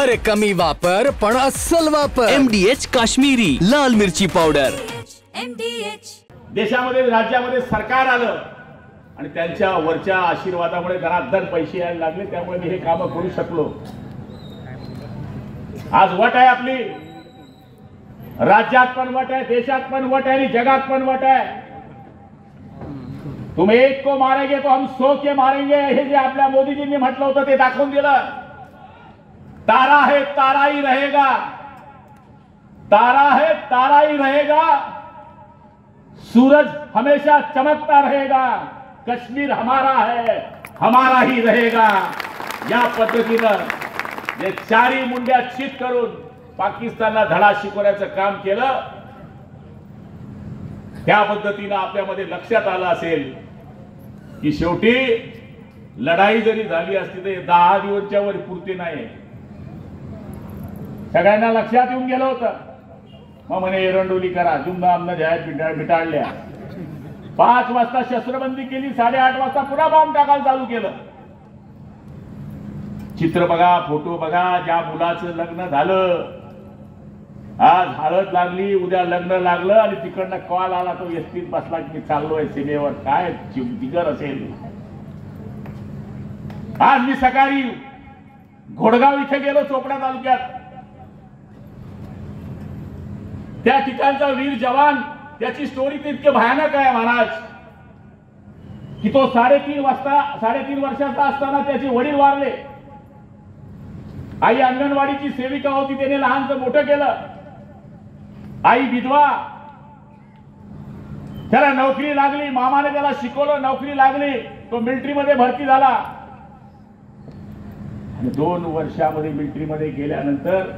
अरे कमी वापर पण अस्सल वापर. MDH काश्मीरी लाल मिरची पावडर. देशामध्ये राज्यामध्ये सरकार आलं आणि त्यांच्या वरच्या आशीर्वादामुळे घरात पैसे यायला लागले, त्यामुळे मी हे काम करू शकलो. आज वट आहे आपली, राज्यात पण वट आहे, देशात पण वट आहे आणि जगात पण वट आहे. तुम एक को मारेंगे तो हम 100 के मारेंगे, हे जे आपल्या मोदीजींनी म्हटलं होतं ते दाखवून दिलं. तारा है तारा ही रहेगा, तारा है तारा ही रहेगा, सूरज हमेशा चमकता रहेगा, कश्मीर हमारा है हमारा ही रहेगा. या पद्धतीनं जे चारी मुंड्या चित करून पाकिस्तानला धडा शिकवण्याचं काम केलं, त्या पद्धतीनं आपल्यामध्ये लक्षात आलं असेल की शेवटी लढाई जरी झाली असती तर 10 दिवसच्या वर पुरती नाही. सगळ्यांना लक्षात येऊन गेलं होतं. मग म्हणे एरंडोली करा, जुमनामनं जाहीर मिटाळल्या. 5 वाजता शस्त्रबंदी केली, 8:30 वाजता पुन्हा बॉम्ब टाकायला चालू केलं. चित्र बघा, फोटो बघा, ज्या मुलाचं लग्न झालं, आज हळद लागली, उद्या लग्न लागलं आणि तिकडनं कॉल आला, तो एसटीत बसला की चाललोय सीमेवर. काय जिगर असेल. आज मी सकाळी घोडगाव इथे गेलो, चोपडा तालुक्यात. त्या ठिकाणचा वीर जवान, त्याची स्टोरी तितके भयानक आहे महाराज, की तो 3.5 वर्षाचा असताना त्याचे वडील वारले. आई अंगणवाडीची सेविका होती, त्याने लहानचं मोठं केलं. आई विधवा, त्याला नोकरी लागली, मामाने त्याला शिकवलं, नोकरी लागली, तो मिलिटरीमध्ये भरती झाला. आणि 2 वर्षामध्ये मिलिटरीमध्ये गेल्यानंतर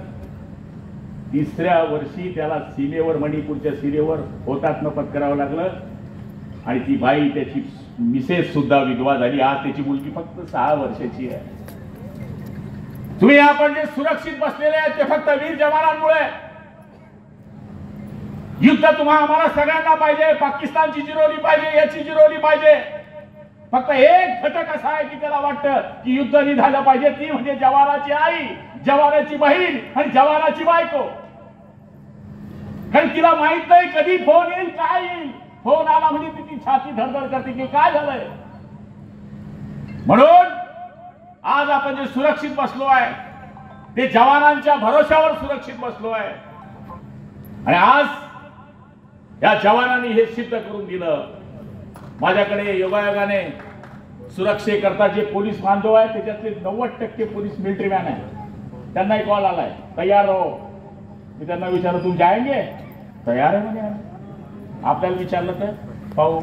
3ऱ्या वर्षी त्याला सीमेवर, मणिपूरच्या सीमेवर हुतात्मा पत्करावं लागलं. आणि ती बाई, त्याची मिसेस सुद्धा विधवा झाली. आज त्याची मुलगी फक्त 6 वर्षाची आहे. तुम्ही आपण जे सुरक्षित बसलेले आहेत ते फक्त वीर जवानांमुळे. युद्ध आम्हाला सगळ्यांना पाहिजे, पाकिस्तानची जिरवली पाहिजे, याची जिरवली पाहिजे. फक्त एक घटक असा आहे की त्याला वाटतं की युद्ध नाही झालं पाहिजे, ती म्हणजे जवानाची आई, जवानाची बहीण आणि जवानाची बायको. कारण तिला माहित नाही कधी फोन येईल, काय येईल. फोन आला म्हणजे ती छाती धडधड करते की काय झालंय. म्हणून आज आपण जे सुरक्षित बसलो आहे ते जवानांच्या भरोशावर सुरक्षित बसलो आहे. आणि आज या जवानांनी हे सिद्ध करून दिलं. माझ्याकडे योगायोगाने सुरक्षेकरता जे पोलीस बांधव आहेत त्याच्यातले 90% पोलीस मिलिटरी मॅन आहे. त्यांनाही कॉल आलाय, तयार रहो. मी त्यांना विचारलं, तुम जाएंगे? तयार आहे म्हणे. आपल्याला विचारलं तर पाहू,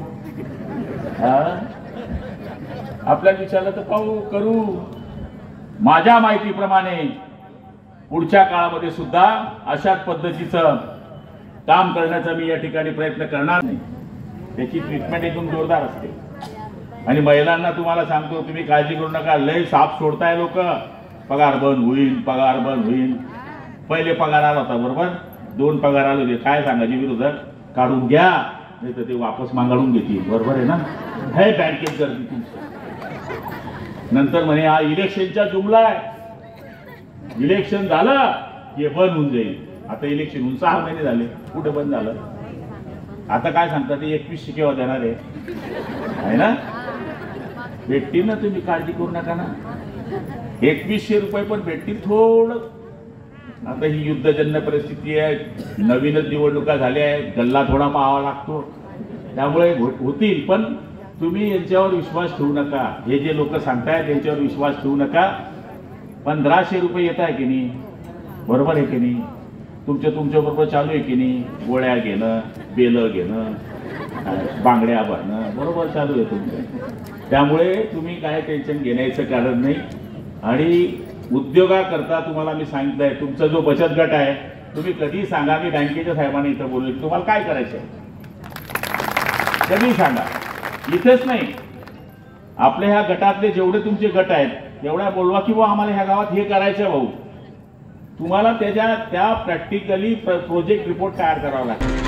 आपल्याला विचारलं तर पाहू, करू. माझ्या माहितीप्रमाणे पुढच्या काळामध्ये सुद्धा अशाच पद्धतीचं काम करण्याचा मी या ठिकाणी प्रयत्न करणार नाही. त्याची ट्रीटमेंट एकदम जोरदार असते. आणि महिलांना तुम्हाला सांगतो, तुम्ही काळजी करू नका. लय साप सोडताय लोक, पगार बंद होईल, पगार बंद होईल. पहिले पगार आला होता बरोबर, 2 पगार आले होते. काय सांगायचे विरोधात, काढून घ्या नाही तर ते वापस मागाडून घेतील. बरोबर आहे ना, हे बँकेत गर्दी तुमचं. नंतर म्हणे हा इलेक्शनचा जुमला आहे, इलेक्शन झालं की बंद होऊन जाईल. आता इलेक्शन होऊन 6 महिने झाले, कुठे बंद झालं. आता काय सांगतात, 2100 केव्हा देणार आहे ना. भेटतील ना, तुम्ही काळजी करू नका ना. 2100 रुपये पण भेटतील थोडं. आता ही युद्धजन्य परिस्थिती आहे, नवीनच निवडणुका झाल्या आहेत, गल्ला थोडा पाहावा लागतो, त्यामुळे होतील. पण तुम्ही यांच्यावर विश्वास ठेवू नका. हे जे लोक सांगतायत त्यांच्यावर विश्वास ठेवू नका. 1500 रुपये येत आहे की नाही, बरोबर आहे की नाही. तुमच्या बरोबर चालू आहे की नाही. गोळ्या घेणं, बेलं घेणं, बांगड्या भरणं बरोबर चालू आहे तुमचं. त्यामुळे तुम्ही काय टेन्शन घेण्याचं कारण नाही. आणि उद्योगाकरता तुम्हाला मी सांगितलंय, तुमचा जो बचत गट आहे तुम्ही कधी सांगा, मी बँकेच्या साहेबांनी इथं बोलले, तुम्हाला काय करायचं आहे कधी सांगा. इथेच नाही, आपल्या ह्या गटातले जेवढे तुमचे गट आहेत एवढ्या बोलवा की आम्हाला ह्या गावात हे करायचं भाऊ. तुम्हाला त्या प्रॅक्टिकली प्रोजेक्ट रिपोर्ट तयार करावा लागेल.